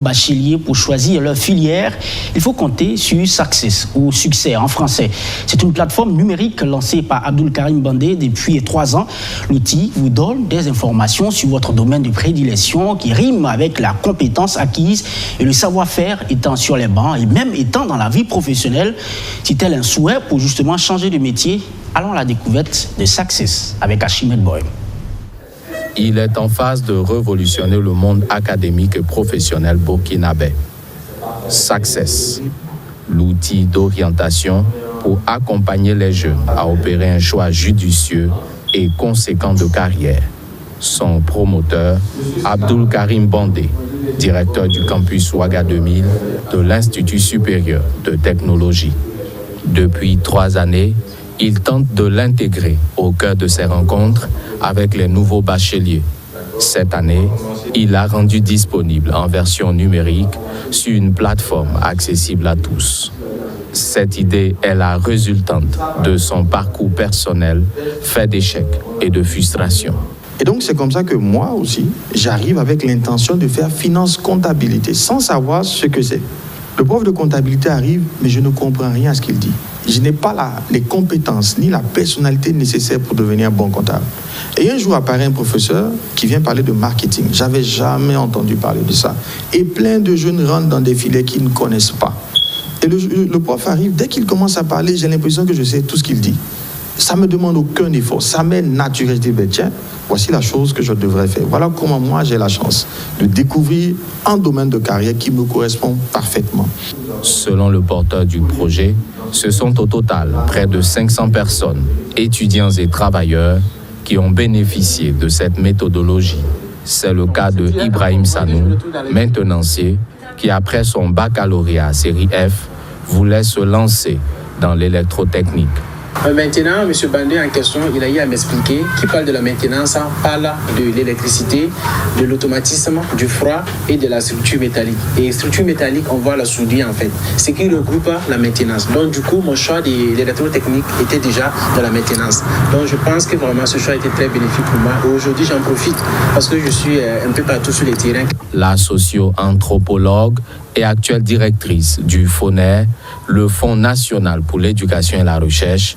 Bacheliers pour choisir leur filière, il faut compter sur Success ou Succès en français. C'est une plateforme numérique lancée par Abdul Karim Bandé depuis 3 ans. L'outil vous donne des informations sur votre domaine de prédilection qui rime avec la compétence acquise et le savoir-faire étant sur les bancs et même étant dans la vie professionnelle. Si tel un souhait pour justement changer de métier, allons à la découverte de Success avec Archimède Boy. Il est en phase de révolutionner le monde académique et professionnel burkinabé. Success, l'outil d'orientation pour accompagner les jeunes à opérer un choix judicieux et conséquent de carrière. Son promoteur, Abdul Karim Bandé, directeur du campus Ouaga 2000 de l'Institut supérieur de technologie. Depuis 3 années, il tente de l'intégrer au cœur de ses rencontres avec les nouveaux bacheliers. Cette année, il l'a rendu disponible en version numérique sur une plateforme accessible à tous. Cette idée est la résultante de son parcours personnel fait d'échecs et de frustrations. Et donc, c'est comme ça que moi aussi, j'arrive avec l'intention de faire finance-comptabilité sans savoir ce que c'est. Le prof de comptabilité arrive, mais je ne comprends rien à ce qu'il dit. Je n'ai pas les compétences ni la personnalité nécessaire pour devenir un bon comptable. Et un jour apparaît un professeur qui vient parler de marketing. J'avais jamais entendu parler de ça. Et plein de jeunes rentrent dans des filets qu'ils ne connaissent pas. Et le prof arrive, dès qu'il commence à parler, j'ai l'impression que je sais tout ce qu'il dit. Ça ne me demande aucun effort, ça m'est naturel. Je dis, ben tiens, voici la chose que je devrais faire. Voilà comment moi j'ai la chance de découvrir un domaine de carrière qui me correspond parfaitement. Selon le porteur du projet, ce sont au total près de 500 personnes, étudiants et travailleurs, qui ont bénéficié de cette méthodologie. C'est le cas de Ibrahim Sanou, maintenancier, qui après son baccalauréat série F, voulait se lancer dans l'électrotechnique. Maintenant, M. Bandé en question, il a eu à m'expliquer qu'il parle de la maintenance, parle de l'électricité, de l'automatisme, du froid et de la structure métallique. Et structure métallique, on va la souder en fait, ce qui regroupe la maintenance. Donc du coup, mon choix de l'électrotechnique était déjà de la maintenance. Donc je pense que vraiment ce choix était très bénéfique pour moi. Aujourd'hui, j'en profite parce que je suis un peu partout sur les terrains. La socio-anthropologue et actuelle directrice du FONER, le Fonds national pour l'éducation et la recherche,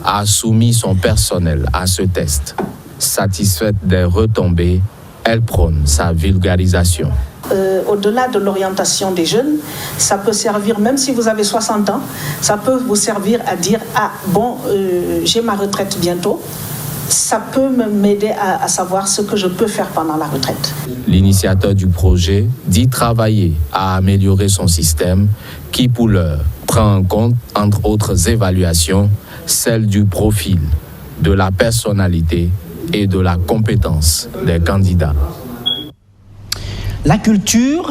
a soumis son personnel à ce test. Satisfaite des retombées, elle prône sa vulgarisation. Au-delà de l'orientation des jeunes, ça peut servir, même si vous avez 60 ans, ça peut vous servir à dire « Ah bon, j'ai ma retraite bientôt ». Ça peut m'aider à savoir ce que je peux faire pendant la retraite. L'initiateur du projet dit travailler à améliorer son système qui, pour l'heure, prend en compte, entre autres évaluations, celle du profil, de la personnalité et de la compétence des candidats. La culture